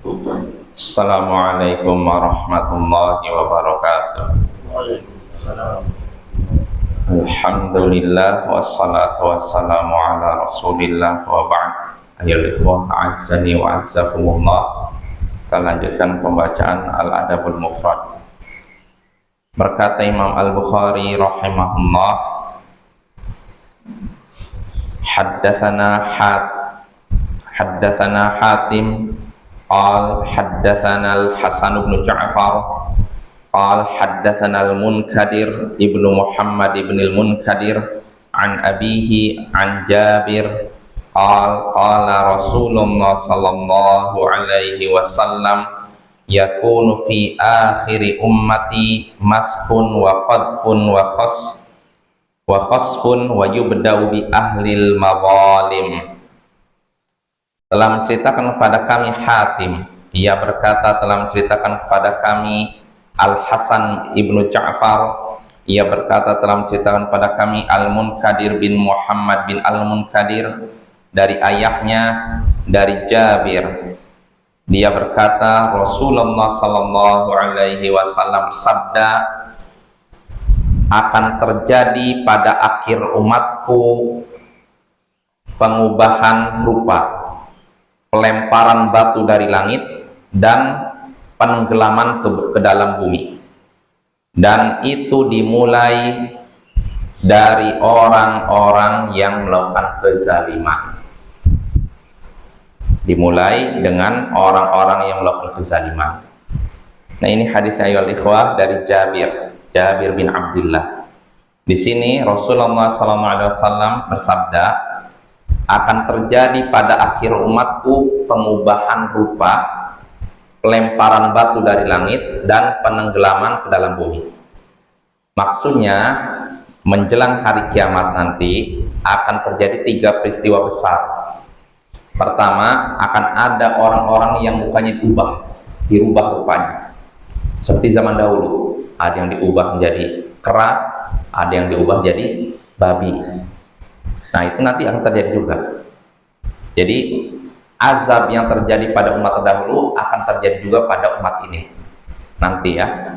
Assalamualaikum warahmatullahi wabarakatuh. Alhamdulillah wassalatu wassalamu ala rasulillah wa ba'd. Ayyuhal ikhwah a'azzani wa a'azzakumullah. Kita lanjutkan pembacaan Al-Adabul Mufrad. Berkata Imam Al-Bukhari rahimahullah, Haddatsana Hatim qal haddatsana Al-Hasan bin Ja'far qal haddatsana Al-Munkadir ibnu Muhammad ibn Al-Munkadir an abihi an Jabir qala Rasulullah sallallahu alaihi wasallam yakunu fi akhiri ummati maskhun wa qadfun wa khasfun wa yubda'u bi ahlil mazalim. Telah menceritakan kepada kami Hatim, ia berkata telah menceritakan kepada kami Al-Hasan ibnu Ja'far, ia berkata telah menceritakan kepada kami Al-Munkadir bin Muhammad bin Al-Munkadir dari ayahnya dari Jabir. Dia berkata Rasulullah sallallahu alaihi wasallam bersabda, akan terjadi pada akhir umatku pengubahan rupa, pelemparan batu dari langit dan penenggelaman ke dalam bumi, dan itu dimulai dari orang-orang yang melakukan kezaliman. Dimulai dengan orang-orang yang melakukan kezaliman. Nah, ini hadis ayyuhal ikhwah dari Jabir bin Abdullah. Di sini Rasulullah SAW bersabda, akan terjadi pada akhir umatku pengubahan rupa, pelemparan batu dari langit dan penenggelaman ke dalam bumi. Maksudnya menjelang hari kiamat nanti akan terjadi 3 peristiwa besar. Pertama, akan ada orang-orang yang mukanya dirubah rupanya. Seperti zaman dahulu, ada yang diubah menjadi kera, ada yang diubah jadi babi. Nah, itu nanti akan terjadi juga. Jadi azab yang terjadi pada umat terdahulu akan terjadi juga pada umat ini nanti, ya.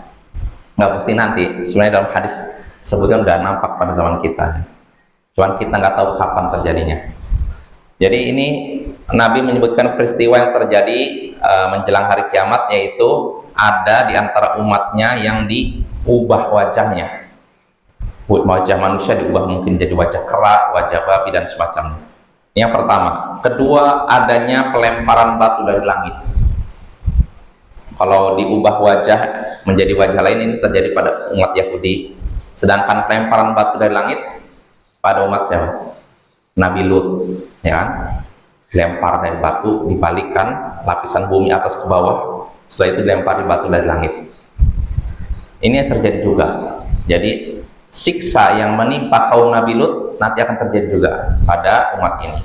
Nggak mesti nanti, sebenarnya dalam hadis sebutkan udah nampak pada zaman kita, cuman kita nggak tahu kapan terjadinya. Jadi ini Nabi menyebutkan peristiwa yang terjadi menjelang hari kiamat, yaitu ada di antara umatnya yang diubah wajahnya. Wajah manusia diubah mungkin jadi wajah kera, wajah babi dan semacamnya. Yang pertama. Kedua, adanya pelemparan batu dari langit. Kalau diubah wajah menjadi wajah lain, ini terjadi pada umat Yahudi. Sedangkan pelemparan batu dari langit pada umat siapa? Nabi Lut, ya kan? Dilempar dari batu, dibalikkan lapisan bumi atas ke bawah, setelah itu dilempar batu dari langit. Ini yang terjadi juga. Jadi siksa yang menimpa kaum Nabi Lut nanti akan terjadi juga pada umat ini.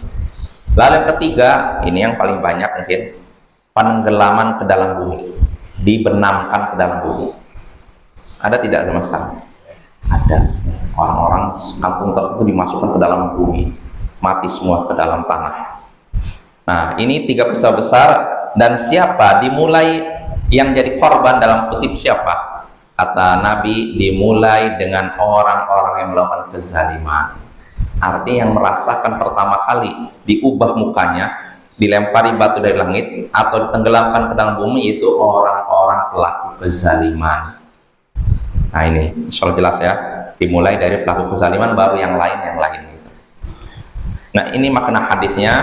Lalu yang ketiga, ini yang paling banyak mungkin, penenggelaman ke dalam bumi, dibenamkan ke dalam bumi. Ada tidak sama sekali? Ada. Orang-orang kampung tertentu dimasukkan ke dalam bumi, mati semua ke dalam tanah. Nah, ini 3 peristiwa besar, dan siapa dimulai yang jadi korban dalam kutip siapa? Kata Nabi, dimulai dengan orang-orang yang melakukan kezaliman. Artinya yang merasakan pertama kali diubah mukanya, dilempari batu dari langit atau ditenggelamkan ke dalam bumi, itu orang-orang pelaku kezaliman. Nah, ini insya Allah jelas, ya. Dimulai dari pelaku kezaliman, baru yang lain gitu. Nah, ini makna hadisnya.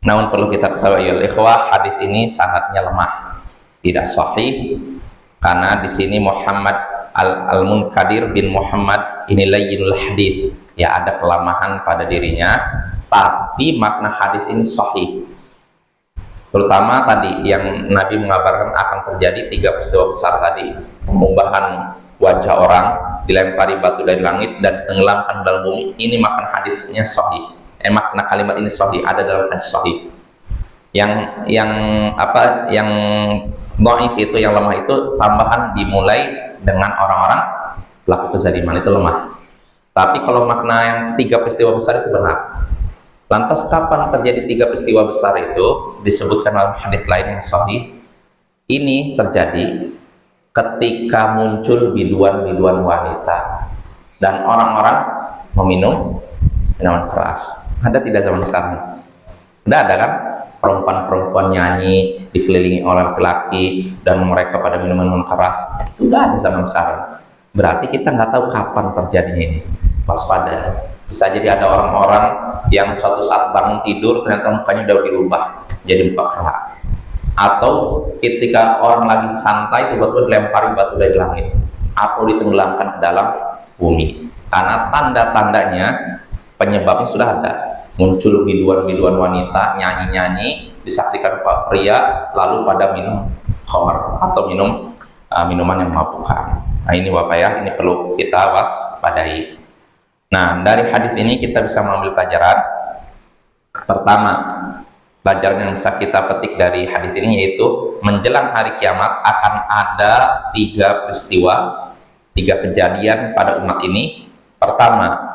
Namun perlu kita ketahui ya ikhwah, hadis ini sanadnya lemah, tidak sahih, karena di sini Muhammad Al-Munkadir bin Muhammad ini layyinul hadis, ya, ada kelemahan pada dirinya, tapi makna hadis ini sahih. Terutama tadi yang Nabi mengabarkan akan terjadi 3 peristiwa besar tadi, pengubahan wajah orang, dilempari batu dari langit dan ditenggelamkan dalam bumi. Ini makna hadisnya sahih. Makna kalimat ini sahih, ada dalam hadis sahih. Yang dhaif itu, yang lemah itu, tambahan dimulai dengan orang-orang pelaku kezaliman, itu lemah. Tapi kalau makna yang 3 peristiwa besar itu benar. Lantas kapan terjadi 3 peristiwa besar itu? Disebutkan dalam hadis lain yang sahih. Ini terjadi ketika muncul biduan-biduan wanita dan orang-orang meminum minuman keras. Ada tidak zaman sekarang? Tidak ada kan? Perempuan-perempuan nyanyi dikelilingi oleh laki-laki dan mereka pada minuman keras. Itu tidak ada zaman sekarang. Berarti kita nggak tahu kapan terjadinya ini. Waspada. Bisa jadi ada orang-orang yang suatu saat bangun tidur ternyata mukanya udah dirubah jadi muka kerak. Atau ketika orang lagi santai tiba-tiba dilempari batu dari langit atau ditenggelamkan ke dalam bumi. Karena tanda-tandanya penyebabnya sudah ada. Muncul biduan-biduan wanita nyanyi-nyanyi disaksikan Pak pria lalu pada minum khamar atau minum minuman yang memabukkan. Nah ini Bapak ya, ini perlu kita waspadai. Nah dari hadis ini kita bisa mengambil pelajaran. Pertama, pelajaran yang bisa kita petik dari hadis ini yaitu menjelang hari kiamat akan ada 3 peristiwa, 3 kejadian pada umat ini. Pertama,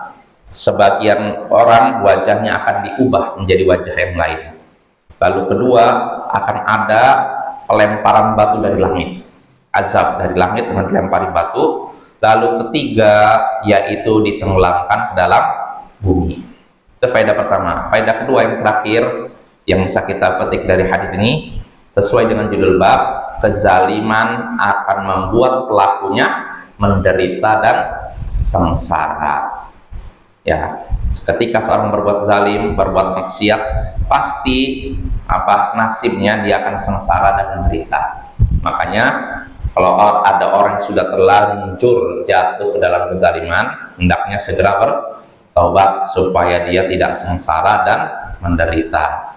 sebagian orang wajahnya akan diubah menjadi wajah yang lain. Lalu kedua, akan ada pelemparan batu dari langit, azab dari langit dengan dilempari batu. Lalu ketiga, yaitu ditenggelamkan ke dalam bumi. Itu faedah pertama. Faedah kedua yang terakhir yang bisa kita petik dari hadis ini, sesuai dengan judul bab, kezaliman akan membuat pelakunya menderita dan sengsara. Ya, ketika seorang berbuat zalim, berbuat maksiat, pasti nasibnya dia akan sengsara dan menderita. Makanya kalau ada orang yang sudah terlanjur jatuh ke dalam kezaliman, hendaknya segera bertobat supaya dia tidak sengsara dan menderita.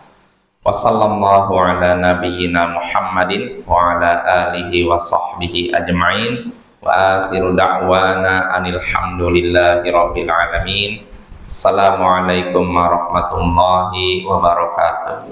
Wassallallahu ala nabiyyina Muhammadin wa ala alihi wa sahbihi ajma'in. Wa akhiru da'wana anil hamdulillahi rabbil alamin. Assalamualaikum warahmatullahi wabarakatuh.